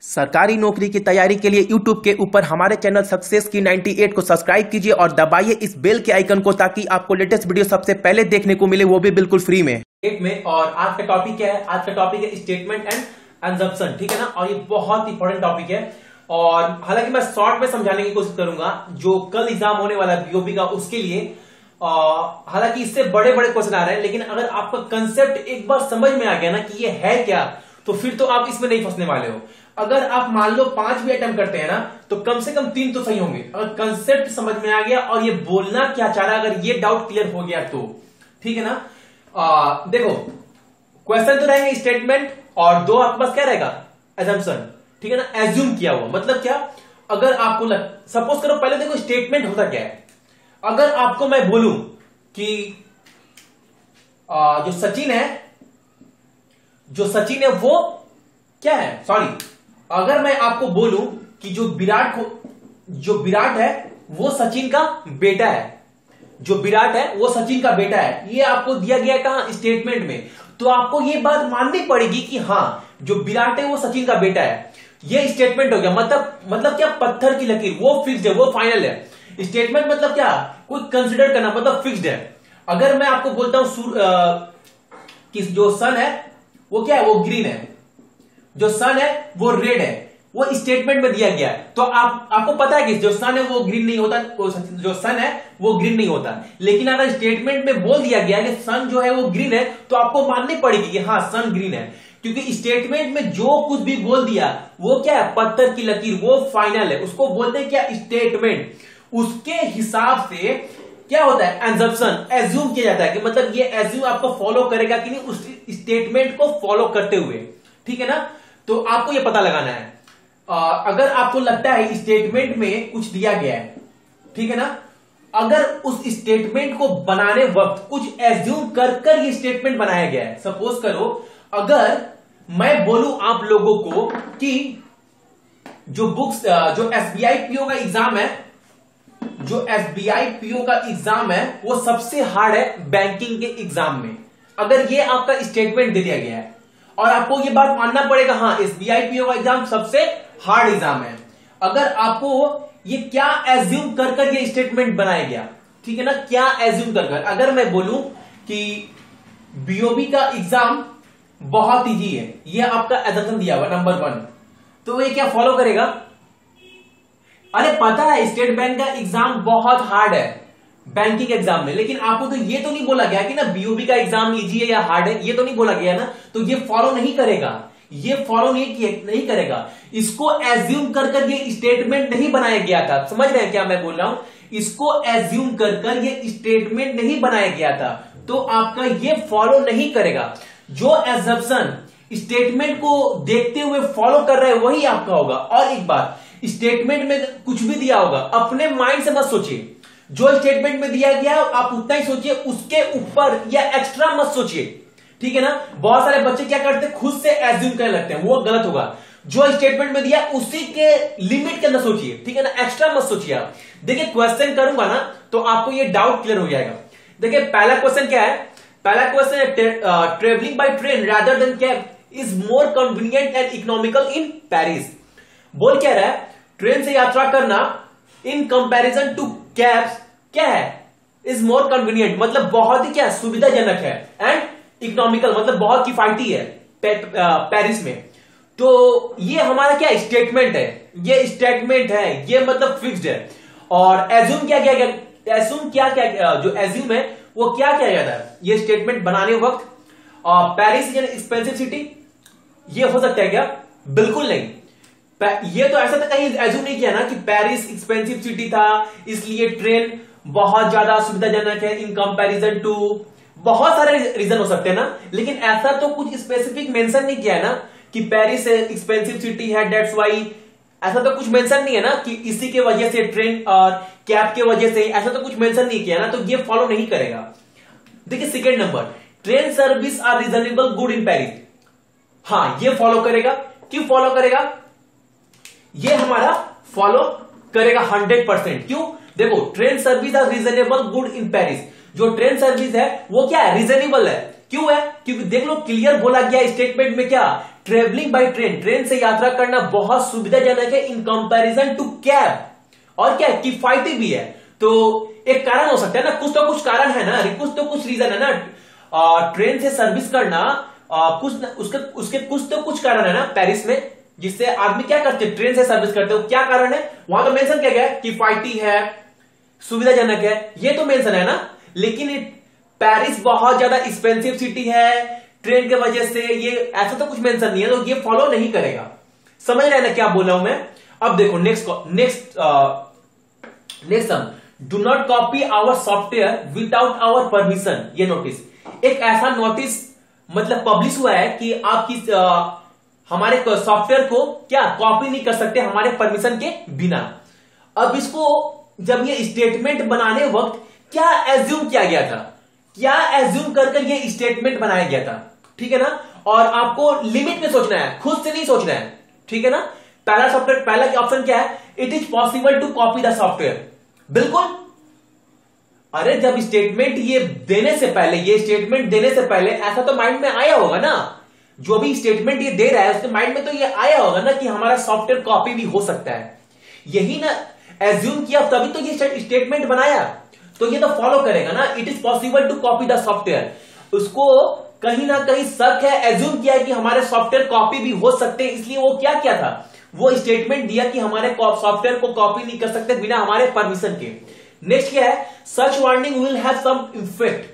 सरकारी नौकरी की तैयारी के लिए YouTube के ऊपर हमारे चैनल सक्सेस की 98 को सब्सक्राइब कीजिए और दबाइए इस बेल के आइकन को ताकि आपको लेटेस्ट वीडियो सबसे पहले देखने को मिले, वो भी बिल्कुल फ्री में। और आज का टॉपिक क्या है? आज का टॉपिक है स्टेटमेंट एंड असम्पशन, ठीक है ना। और ये बहुत इंपॉर्टेंट टॉपिक है और हालांकि मैं शॉर्ट में समझाने की कोशिश करूंगा जो कल एग्जाम होने वाला है बीओबी का, उसके लिए। हालांकि इससे बड़े बड़े क्वेश्चन आ रहे हैं, लेकिन अगर आपका कंसेप्ट एक बार समझ में आ गया ना कि ये है क्या, तो फिर तो आप इसमें नहीं फंसने वाले हो। अगर आप मान लो 5 भी अटेम्प्ट करते हैं ना, तो कम से कम 3 तो सही होंगे अगर कंसेप्ट समझ में आ गया और ये बोलना क्या चाह रहा है, अगर ये डाउट क्लियर हो गया तो, ठीक है ना। देखो, क्वेश्चन तो रहेंगे स्टेटमेंट और दो आपके पास क्या रहेगा, असम्पशन, ठीक है ना। एज्यूम किया हुआ मतलब क्या, अगर आपको सपोज करो, पहले देखो स्टेटमेंट होता क्या है। अगर आपको मैं बोलूं कि जो सचिन है वो क्या है, सॉरी, अगर मैं आपको बोलूं कि जो विराट है वो सचिन का बेटा है, जो विराट है वो सचिन का बेटा है, ये आपको दिया गया है कहां, स्टेटमेंट में। तो आपको ये बात माननी पड़ेगी कि हाँ, जो विराट है वो सचिन का बेटा है। ये स्टेटमेंट हो गया। मतलब क्या, पत्थर की लकीर, वो फिक्स्ड है, वो फाइनल है। स्टेटमेंट मतलब क्या, कोई कंसिडर करना, मतलब फिक्स्ड है। अगर मैं आपको बोलता हूं कि जो सन है वो क्या है, वो ग्रीन है, जो सन है वो रेड है, वो स्टेटमेंट में दिया गया है। तो आपको पता है कि जो सन है वो ग्रीन नहीं होता, जो सन है वो ग्रीन नहीं होता। लेकिन अगर स्टेटमेंट में बोल दिया गया कि सन जो है वो ग्रीन है, तो आपको माननी पड़ेगी कि हाँ सन ग्रीन है, क्योंकि स्टेटमेंट में जो कुछ भी बोल दिया वो क्या है, पत्थर की लकीर, वो फाइनल है। उसको बोलते हैं क्या, स्टेटमेंट। उसके हिसाब से क्या होता है, असम्पशन, एज्यूम किया जाता है कि मतलब ये एज्यूम आपको फॉलो करेगा कि नहीं, उस स्टेटमेंट को फॉलो करते हुए, ठीक है ना। तो आपको ये पता लगाना है। अगर आपको लगता है स्टेटमेंट में कुछ दिया गया है, ठीक है ना, अगर उस स्टेटमेंट को बनाने वक्त कुछ एज्यूम कर ये स्टेटमेंट बनाया गया है। सपोज करो, अगर मैं बोलूं आप लोगों को कि जो एसबीआई पीओ का एग्जाम है, जो एसबीआई पीओ का एग्जाम है वो सबसे हार्ड है बैंकिंग के एग्जाम में, अगर ये आपका स्टेटमेंट दे दिया गया है और आपको ये बात मानना पड़ेगा, हाँ एसबीआई पीओ का एग्जाम सबसे हार्ड एग्जाम है। अगर आपको ये क्या एज्यूम कर ये स्टेटमेंट बनाया गया, ठीक है ना, क्या एज्यूम कर, अगर मैं बोलूं कि बीओबी का एग्जाम बहुत इजी है, ये आपका एजम्पशन दिया हुआ नंबर 1, तो ये क्या फॉलो करेगा, अरे पता है स्टेट बैंक का एग्जाम बहुत हार्ड है बैंकिंग एग्जाम में, लेकिन आपको तो ये तो नहीं बोला गया कि ना बीओबी का एग्जाम इजी है या हार्ड है, ये तो नहीं बोला गया ना, तो ये फॉलो नहीं करेगा, ये फॉलो नहीं करेगा। इसको एज्यूम कर ये स्टेटमेंट नहीं बनाया गया था। समझ रहे हैं क्या मैं बोल रहा हूं, इसको एज्यूम कर ये स्टेटमेंट नहीं बनाया गया था, तो आपका ये फॉलो नहीं करेगा। जो असम्पशन स्टेटमेंट को देखते हुए फॉलो कर रहे हैं वही आपका होगा। और एक बात, स्टेटमेंट में कुछ भी दिया होगा अपने माइंड से मत सोचिए, जो स्टेटमेंट में दिया गया है आप उतना ही सोचिए, उसके ऊपर या एक्स्ट्रा मत सोचिए, ठीक है ना। बहुत सारे बच्चे क्या करते हैं, खुद से एज्यूम करने लगते हैं, वो गलत होगा। जो स्टेटमेंट में दिया उसी के लिमिट के अंदर सोचिए, ठीक है ना, एक्स्ट्रा मत सोचिए आप। देखिए क्वेश्चन करूंगा ना तो आपको ये डाउट क्लियर हो जाएगा। देखिए पहला क्वेश्चन क्या है, पहला क्वेश्चन है travelling by train rather than cab is more convenient and economical in Paris. बोल क्या रहा है, ट्रेन से यात्रा करना इन कंपैरिजन टू कैब्स क्या है, इज मोर कन्वीनियंट, मतलब बहुत ही क्या सुविधाजनक है, एंड इकोनॉमिकल मतलब बहुत किफायती है पेरिस में। तो ये हमारा क्या स्टेटमेंट है, ये स्टेटमेंट है, ये मतलब फिक्स्ड है। और एज्यूम क्या एज्यूम क्या जो एज्यूम है वो क्या किया जाता है, ये स्टेटमेंट बनाने वक्त पेरिस यानी एक्सपेंसिव सिटी, ये हो सकता है क्या, बिल्कुल नहीं। ये तो ऐसा तो कहीं एज्यूम नहीं किया ना कि पेरिस एक्सपेंसिव सिटी था इसलिए ट्रेन बहुत ज्यादा सुविधाजनक है इन कंपैरिजन टू, बहुत सारे रीजन हो सकते हैं ना, लेकिन ऐसा तो कुछ स्पेसिफिक मेंशन नहीं किया है ना कि पेरिस एक्सपेंसिव सिटी है दैट्स व्हाई, ऐसा तो कुछ मेंशन नहीं है ना कि इसी के वजह से ट्रेन और कैब के वजह से, ऐसा तो कुछ मेंशन नहीं किया ना, तो ये फॉलो नहीं करेगा। देखिए second number, train service are reasonable good in Paris, हाँ ये फॉलो करेगा। क्यों फॉलो करेगा, ये हमारा फॉलो करेगा 100%। क्यों, देखो train service are reasonable good in Paris, जो ट्रेन सर्विस है वो क्या है, रीजनेबल है। क्यों है, क्योंकि देख लो क्लियर बोला गया स्टेटमेंट में क्या, ट्रेवलिंग बाय ट्रेन, ट्रेन से यात्रा करना बहुत सुविधाजनक है इन कंपैरिजन टू कैब, और क्या किफायती भी है। तो एक कारण हो सकता है ना, कुछ तो कुछ कारण है ना, कुछ तो कुछ रीजन है ना, ट्रेन से सर्विस करना उसके कुछ तो कुछ कारण है ना पेरिस में, जिससे आदमी क्या करते हैं, ट्रेन से सर्विस करते हो। क्या कारण है वहां तो मेंशन किया गया है, किफायती है, सुविधाजनक है, ये तो मेंशन है ना। लेकिन पेरिस बहुत ज्यादा एक्सपेंसिव सिटी है, ट्रेन के वजह से ये ऐसा तो कुछ मेंशन नहीं है, तो ये फॉलो नहीं करेगा। समझ रहे हैं ना क्या बोल रहा हूं मैं। अब देखो next sum, do not copy our software without our permission. ये नोटिस, एक ऐसा नोटिस मतलब पब्लिश हुआ है कि आपकी हमारे सॉफ्टवेयर को क्या कॉपी नहीं कर सकते हमारे परमिशन के बिना। अब इसको जब ये स्टेटमेंट बनाने वक्त क्या एज्यूम किया गया था, क्या एज्यूम करके ये स्टेटमेंट बनाया गया था, ठीक है ना। और आपको लिमिट में सोचना है, खुद से नहीं सोचना है, ठीक है ना। पहला ऑप्शन क्या है, it is possible to copy the software. बिल्कुल, अरे जब स्टेटमेंट ये देने से पहले, ये स्टेटमेंट देने से पहले ऐसा तो माइंड में आया होगा ना, जो भी स्टेटमेंट ये दे रहा है उसके माइंड में तो ये आया होगा ना कि हमारा सॉफ्टवेयर कॉपी भी हो सकता है। यही ना एज्यूम किया, तभी तो ये स्टेटमेंट बनाया, तो ये तो फॉलो करेगा ना। It is possible to copy the software, उसको कहीं ना कहीं शक है, एज्यूम किया है कि हमारे सॉफ्टवेयर कॉपी भी हो सकते हैं, इसलिए वो क्या किया था, वो स्टेटमेंट दिया कि हमारे सॉफ्टवेयर को कॉपी नहीं कर सकते बिना हमारे परमिशन के। नेक्स्ट क्या है, such warning will have some effect.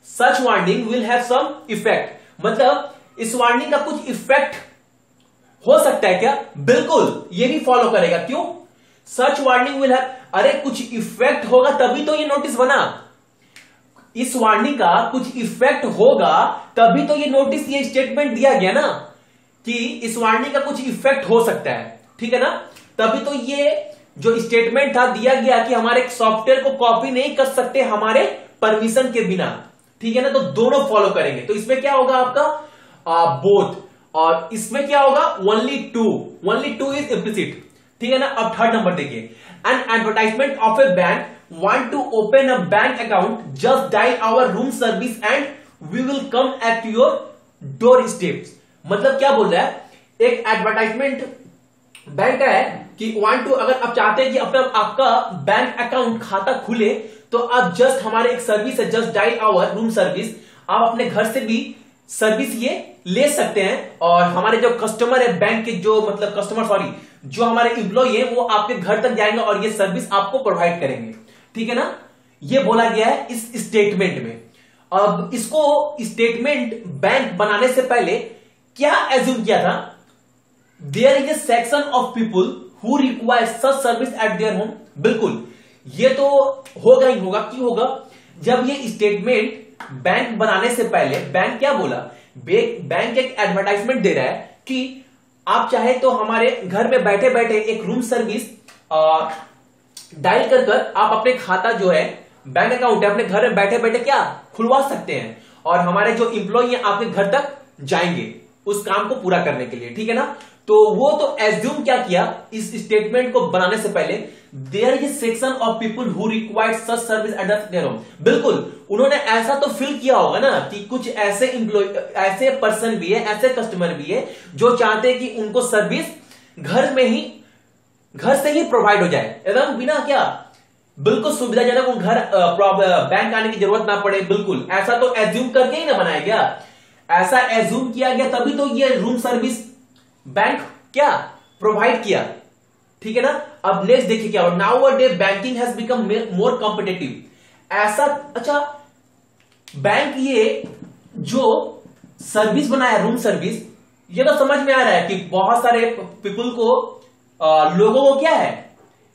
Such warning will have some effect, मतलब इस वार्निंग का कुछ इफेक्ट हो सकता है क्या। बिल्कुल, ये भी फॉलो करेगा। क्यों, सच वार्निंग विल हैव, अरे कुछ इफेक्ट होगा तभी तो ये नोटिस बना। इस वार्निंग का कुछ इफेक्ट होगा तभी तो ये नोटिस, ये स्टेटमेंट दिया गया ना कि इस वार्निंग का कुछ इफेक्ट हो सकता है, ठीक है ना। तभी तो ये जो स्टेटमेंट था दिया गया कि हमारे सॉफ्टवेयर को कॉपी नहीं कर सकते हमारे परमिशन के बिना, ठीक है ना। तो दोनों फॉलो करेंगे, तो इसमें क्या होगा आपका बोथ, और इसमें क्या होगा ओनली टू इज इम्प्लिसिट, ठीक है ना। अब थर्ड नंबर देखिए, an advertisement of a bank want to open a bank account, just dial our room service and we will come at your door steps. मतलब क्या बोल रहा है, एक एडवर्टाइजमेंट बैंक का है कि वांट टू, अगर आप चाहते हैं कि अपना आपका बैंक अकाउंट खाता खुले, तो आप जस्ट हमारे एक सर्विस है, just dial our room service, आप अपने घर से भी सर्विस ये ले सकते हैं, और हमारे जो कस्टमर है बैंक के, जो मतलब कस्टमर जो हमारे एम्प्लॉय है, वो आपके घर तक जाएंगे और ये सर्विस आपको प्रोवाइड करेंगे, ठीक है ना। ये बोला गया है इस स्टेटमेंट में। अब इसको स्टेटमेंट बैंक बनाने से पहले क्या एज्यूम किया था, there is a section of people who require such service at their home. बिल्कुल, ये तो होगा ही होगा। क्यों होगा, जब ये स्टेटमेंट बैंक बनाने से पहले बैंक क्या बोला, बैंक एक एडवर्टाइजमेंट दे रहा है कि आप चाहे तो हमारे घर में बैठे बैठे एक रूम सर्विस डायल कर आप अपने खाता जो है, बैंक अकाउंट है, अपने घर में बैठे बैठे क्या खुलवा सकते हैं, और हमारे जो इंप्लॉई है आपके घर तक जाएंगे उस काम को पूरा करने के लिए, ठीक है ना। तो वो तो एज्यूम क्या किया इस स्टेटमेंट को बनाने से पहले, there is section of people who require such service at their home. बिल्कुल, उन्होंने ऐसा तो फील किया होगा ना कि कुछ ऐसे इंप्लॉय, ऐसे पर्सन भी है, ऐसे कस्टमर भी है जो चाहते हैं कि उनको सर्विस घर से ही प्रोवाइड हो जाए, एकदम बिना क्या, बिल्कुल सुविधाजनक, उन घर बैंक आने की जरूरत ना पड़े। बिल्कुल ऐसा तो एज्यूम करके ही ना बनाया गया, ऐसा एज्यूम किया गया तभी तो ये रूम सर्विस बैंक क्या प्रोवाइड किया, ठीक है ना। अब नेक्स्ट देखिए क्या, now a day banking has become more competitive. ऐसा, अच्छा बैंक ये जो सर्विस बनाया रूम सर्विस, ये तो समझ में आ रहा है कि बहुत सारे पीपल को, लोगों को क्या है,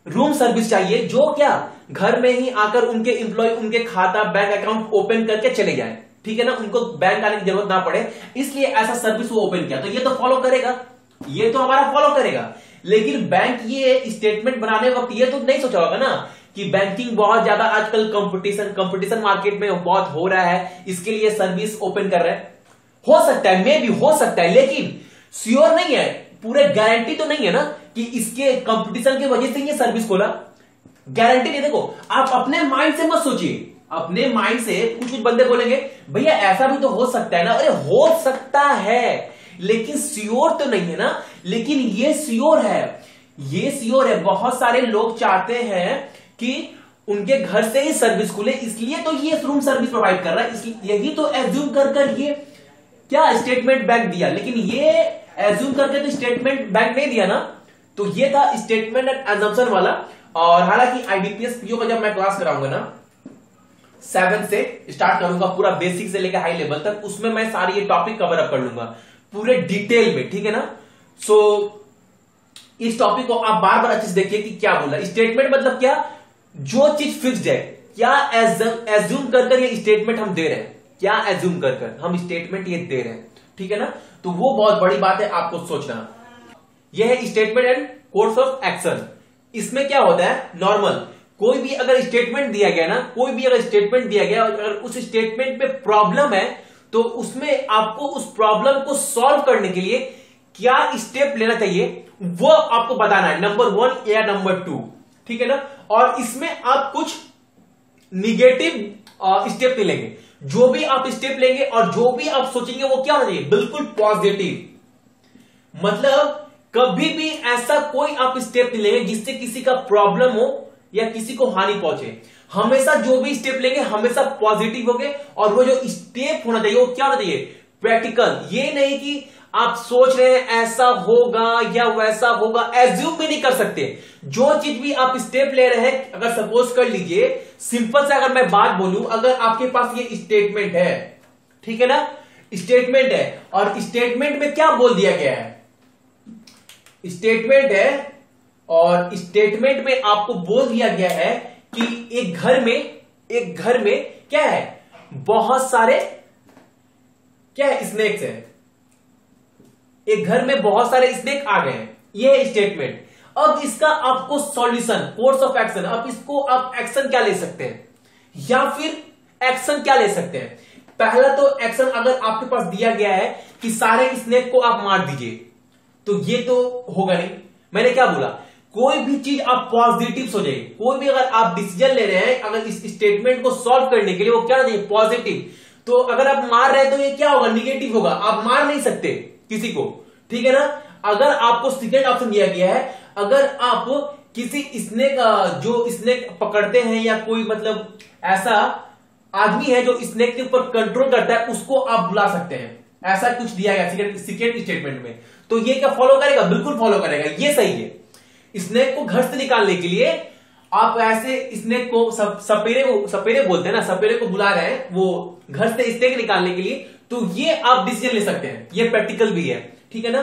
रूम सर्विस चाहिए, जो क्या घर में ही आकर उनके एम्प्लॉय उनके खाता बैंक अकाउंट ओपन करके चले जाए, ठीक है ना, उनको बैंक आने की जरूरत ना पड़े, इसलिए ऐसा सर्विस वो ओपन किया। तो ये तो फॉलो करेगा, ये तो हमारा फॉलो करेगा। लेकिन बैंक ये स्टेटमेंट बनाने वक्त ये तो नहीं सोचा होगा ना कि बैंकिंग बहुत ज्यादा आजकल कंपटीशन मार्केट में बहुत हो रहा है, इसके लिए सर्विस ओपन कर रहे हैं। हो सकता है, मे भी हो सकता है, लेकिन श्योर नहीं है, पूरे गारंटी तो नहीं है ना कि इसके कंपटीशन की वजह से ये सर्विस खोला, गारंटी नहीं। देखो आप अपने माइंड से मत सोचिए, अपने माइंड से कुछ बंदे बोलेंगे भैया ऐसा भी तो हो सकता है ना, अरे हो सकता है, लेकिन श्योर तो नहीं है ना। लेकिन ये श्योर है, ये श्योर है। बहुत सारे लोग चाहते हैं कि उनके घर से ही सर्विस खुले, इसलिए तो ये रूम सर्विस प्रोवाइड कर रहा है। इसलिए यही तो एज्यूम कर ये क्या स्टेटमेंट बैंक दिया, लेकिन ये एज्यूम करके तो स्टेटमेंट बैंक नहीं दिया ना। तो ये था स्टेटमेंट एंड एजम्पशन वाला। और हालांकि आईबीपीएस पीओ का जब मैं क्लास कराऊंगा ना 7 से स्टार्ट करूंगा पूरा बेसिक से लेकर हाई लेवल तक, उसमें मैं सारी ये टॉपिक कवर अप कर लूंगा पूरे डिटेल में, ठीक है ना। सो इस टॉपिक को आप बार बार अच्छे से देखिए कि क्या बोला। स्टेटमेंट मतलब क्या, जो चीज फिक्स्ड है, क्या एज्यूम कर ये स्टेटमेंट हम दे रहे हैं, क्या एज्यूम कर हम स्टेटमेंट ये दे रहे हैं, ठीक है ना। तो वो बहुत बड़ी बात है आपको सोचना। यह है statement and course of action. इसमें क्या होता है, नॉर्मल कोई भी अगर स्टेटमेंट दिया गया ना, कोई भी अगर स्टेटमेंट दिया गया और अगर उस स्टेटमेंट पे प्रॉब्लम है, तो उसमें आपको उस प्रॉब्लम को सॉल्व करने के लिए क्या स्टेप लेना चाहिए वो आपको बताना है, नंबर 1 या नंबर 2, ठीक है ना। और इसमें आप कुछ निगेटिव स्टेप नहीं लेंगे। जो भी आप स्टेप लेंगे और जो भी आप सोचेंगे वो क्या होना चाहिए, बिल्कुल पॉजिटिव। मतलब कभी भी ऐसा कोई आप स्टेप नहीं लेंगे जिससे किसी का प्रॉब्लम हो या किसी को हानि पहुंचे। हमेशा जो भी स्टेप लेंगे हमेशा पॉजिटिव होंगे। और वो जो स्टेप होना चाहिए वो क्या होना चाहिए, प्रैक्टिकल। ये नहीं कि आप सोच रहे हैं ऐसा होगा या वैसा होगा, एज्यूम भी नहीं कर सकते। जो चीज भी आप स्टेप ले रहे हैं, अगर सपोज कर लीजिए सिंपल से अगर मैं बात बोलूं, अगर आपके पास ये स्टेटमेंट है, ठीक है ना, स्टेटमेंट है और स्टेटमेंट में क्या बोल दिया गया है, स्टेटमेंट है और स्टेटमेंट में आपको बोल दिया गया है कि एक घर में क्या है, बहुत सारे क्या है, स्नेक्स है। एक घर में बहुत सारे स्नेक आ गए हैं, ये है स्टेटमेंट। अब इसका आपको सॉल्यूशन, कोर्स ऑफ एक्शन, अब इसको आप एक्शन क्या ले सकते हैं या फिर एक्शन क्या ले सकते हैं। पहला तो एक्शन अगर आपके पास दिया गया है कि सारे स्नेक को आप मार दीजिए, तो ये तो होगा नहीं। मैंने क्या बोला, कोई भी चीज आप पॉजिटिव सोचिए। कोई भी अगर आप डिसीजन ले रहे हैं, अगर इस स्टेटमेंट को सॉल्व करने के लिए, वो क्या चाहिए, पॉजिटिव। तो अगर आप मार रहे हैं तो ये क्या होगा, निगेटिव होगा। आप मार नहीं सकते किसी को, ठीक है ना। अगर आपको सेकेंड ऑप्शन दिया गया है, अगर आप किसी स्नेक जो स्नेक पकड़ते हैं या कोई मतलब ऐसा आदमी है जो स्नेक के ऊपर कंट्रोल करता है, उसको आप बुला सकते हैं, ऐसा कुछ दिया गया सेकेंड स्टेटमेंट में। तो ये क्या फॉलो करेगा, बिल्कुल फॉलो करेगा, ये सही है। स्नेक को घर से निकालने के लिए आप ऐसे स्नेक को सपेरे बोलते हैं ना, सपेरे को बुला रहे हैं वो घर से स्नेक निकालने के लिए, तो ये आप डिसीजन ले सकते हैं, ये प्रैक्टिकल भी है, ठीक है ना।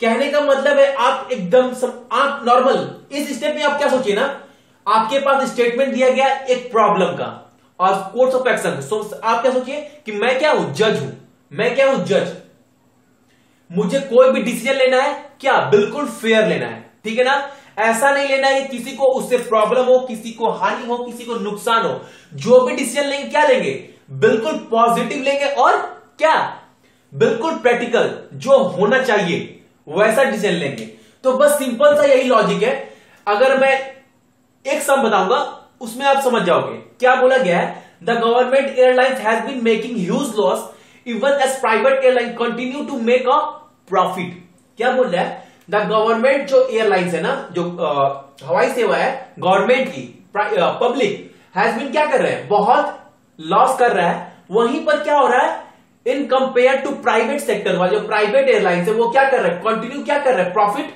कहने का मतलब है आप एकदम आप नॉर्मल इस स्टेप में आप क्या सोचिए ना, आपके पास स्टेटमेंट दिया गया एक प्रॉब्लम का और कोर्स ऑफ एक्शन। सो आप क्या सोचिए कि मैं क्या हूं, जज हूं। मैं क्या हूं, जज। मुझे कोई भी डिसीजन लेना है क्या, बिल्कुल फेयर लेना है, ठीक है ना। ऐसा नहीं लेना है कि किसी को उससे प्रॉब्लम हो, किसी को हानि हो, किसी को नुकसान हो। जो भी डिसीजन लेंगे क्या लेंगे, बिल्कुल पॉजिटिव लेंगे और क्या, बिल्कुल प्रैक्टिकल, जो होना चाहिए वैसा डिसीजन लेंगे। तो बस सिंपल सा यही लॉजिक है। अगर मैं एक सम बताऊंगा उसमें आप समझ जाओगे क्या बोला गया है। The government airlines has been making huge loss even as private airline continue to make a profit. क्या बोल रहा है, द गवर्नमेंट जो एयरलाइंस है ना, जो हवाई सेवा है गवर्नमेंट की, पब्लिक हैज बीन क्या कर रहे हैं, बहुत लॉस कर रहा है। वहीं पर क्या हो रहा है, in compare to private sector वाले जो प्राइवेट एयरलाइंस है वो क्या कर रहे हैं, कंटिन्यू क्या कर रहे हैं, प्रॉफिट।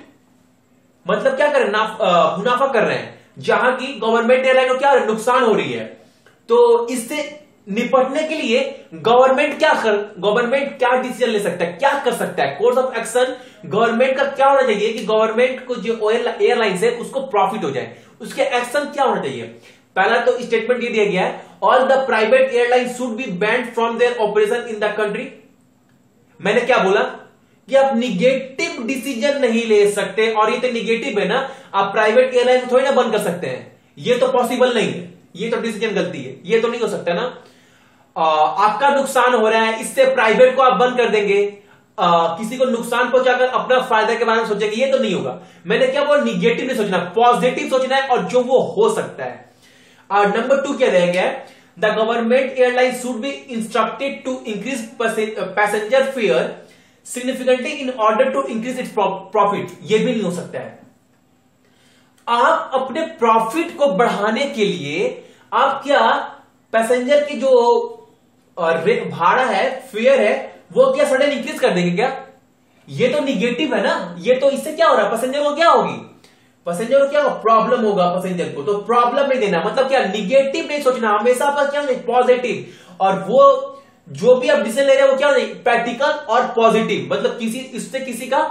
मतलब क्या कर रहे हैं, मुनाफा कर रहे हैं, जहां की गवर्नमेंट एयरलाइन को क्या नुकसान हो रही है। तो इससे निपटने के लिए गवर्नमेंट क्या डिसीजन ले सकता है, क्या कर सकता है। कोर्स ऑफ एक्शन गवर्नमेंट का क्या होना चाहिए कि गवर्नमेंट को जो एयरलाइंस है उसको प्रॉफिट हो जाए, उसके एक्शन क्या होना चाहिए। पहला तो स्टेटमेंट ये दिया गया है, all the private airline should B banned from their operation in the country. मैंने क्या बोला कि आप निगेटिव डिसीजन नहीं ले सकते, और ये तो निगेटिव है ना, आप प्राइवेट एयरलाइन थोड़ी ना बंद कर सकते हैं, ये तो पॉसिबल नहीं है, ये तो डिसीजन गलती है, ये तो नहीं हो सकता ना। आपका नुकसान हो रहा है, इससे प्राइवेट को आप बंद कर देंगे, किसी को नुकसान पहुंचाकर अपना फायदा के बारे में सोचेंगे, ये तो नहीं होगा। मैंने क्या बोला, निगेटिव नहीं सोचना, पॉजिटिव सोचना है, और जो वो हो सकता है। और नंबर 2 क्या रह गया, the government airline should be instructed to increase passenger fare significantly in order to increase its profit, ये भी नहीं हो सकता है। आप अपने प्रॉफिट को बढ़ाने के लिए आप क्या पैसेंजर की जो भाड़ा है, फेयर है, वो क्या सडन इंक्रीज कर देंगे क्या? ये तो निगेटिव है ना। ये तो इससे क्या हो रहा है, पैसेंजर को क्या होगी, पैसेंजर को क्या होगा, प्रॉब्लम होगा पैसेंजर को। तो प्रॉब्लम नहीं देना, मतलब क्या, निगेटिव नहीं सोचना, हमेशा आपका क्या पॉजिटिव। और वो जो भी आप डिसीजन ले रहे हो वो क्या नहीं, प्रैक्टिकल और पॉजिटिव, मतलब इससे किसी का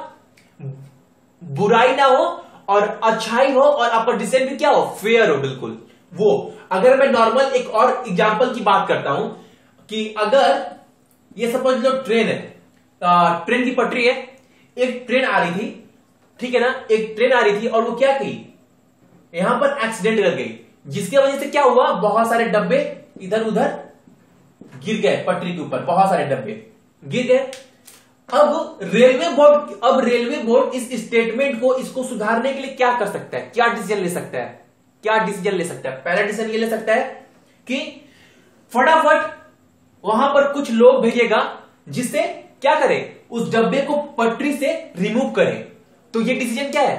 बुराई ना हो और अच्छाई हो, और आपका डिसीजन भी क्या हो, फेयर हो बिल्कुल। वो अगर मैं नॉर्मल एक और एग्जांपल की बात करता हूं कि अगर ये सपोज लो ट्रेन है, ट्रेन की पटरी है, एक ट्रेन आ रही थी, ठीक है ना, एक ट्रेन आ रही थी और वो क्या की, यहां पर एक्सीडेंट कर गई, जिसकी वजह से क्या हुआ, बहुत सारे डब्बे इधर उधर गिर गए पटरी के ऊपर, बहुत सारे डब्बे गिर गए। अब रेलवे बोर्ड इस स्टेटमेंट को, इसको सुधारने के लिए क्या कर सकता है, क्या डिसीजन ले सकता है, क्या डिसीजन ले सकता है? पहला डिसीजन ये ले सकता है कि फटाफट वहां पर कुछ लोग भेजेगा जिससे क्या करे, उस डब्बे को पटरी से रिमूव करे। तो ये डिसीजन क्या है,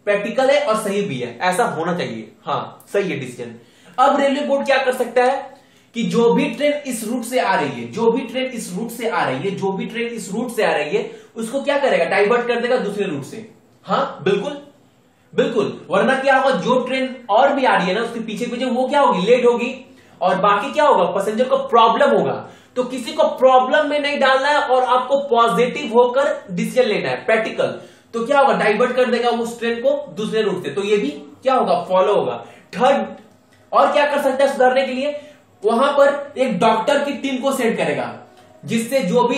प्रैक्टिकल है और सही भी है, ऐसा होना चाहिए, हाँ सही है डिसीजन। अब रेलवे बोर्ड क्या कर सकता है कि जो भी ट्रेन इस रूट से आ रही है, जो भी ट्रेन इस रूट से आ रही है, जो भी ट्रेन इस रूट से आ रही है, उसको क्या करेगा, डाइवर्ट कर देगा दूसरे रूट से। हाँ बिल्कुल बिल्कुल, वरना क्या होगा, जो ट्रेन और भी आ रही है ना, उसके पीछे पीछे वो क्या होगी, लेट होगी, और बाकी क्या होगा, पैसेंजर को प्रॉब्लम होगा। तो किसी को प्रॉब्लम में नहीं डालना है और आपको पॉजिटिव होकर डिसीजन लेना है, प्रैक्टिकल। तो क्या होगा, डाइवर्ट कर देगा उस ट्रेन को दूसरे रूट से, तो ये भी क्या होगा, फॉलो होगा। थर्ड, और क्या कर सकता है सुधारने के लिए, वहां पर एक डॉक्टर की टीम को सेट करेगा, जिससे जो भी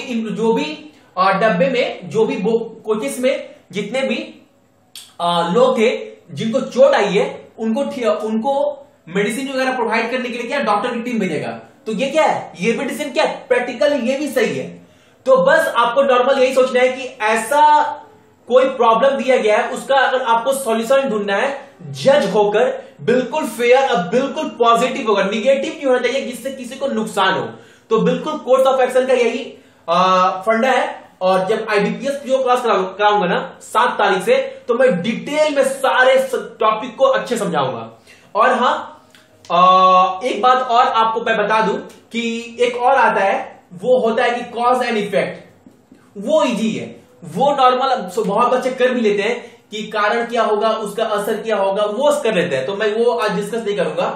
डब्बे में, जो भी कोचेस में जितने भी लोग थे जिनको चोट आई है, उनको मेडिसिन वगैरह प्रोवाइड करने के लिए क्या डॉक्टर की टीम भेजेगा। तो ये क्या है, ये भी डिसीजन क्या है, प्रैक्टिकल, ये भी सही है। तो बस आपको नॉर्मल यही सोचना है कि ऐसा कोई प्रॉब्लम दिया गया है, उसका अगर आपको सॉल्यूशन ढूंढना है, जज होकर बिल्कुल फेयर और बिल्कुल पॉजिटिव होगा, निगेटिव नहीं होना चाहिए जिससे किसी को नुकसान हो। तो बिल्कुल कोर्स ऑफ एक्शन का यही फंडा है। और जब आईबीपीएस पीओ क्लास कराऊंगा ना 7 तारीख से, तो मैं डिटेल में सारे टॉपिक को अच्छे समझाऊंगा। और हाँ, एक बात और आपको मैं बता दूं कि एक और आता है, वो होता है कि कॉज एंड इफेक्ट। वो इजी है, वो नॉर्मल बहुत बच्चे कर भी लेते हैं कि कारण क्या होगा, उसका असर क्या होगा, वो कर लेते हैं। तो मैं वो आज डिस्कस नहीं करूंगा,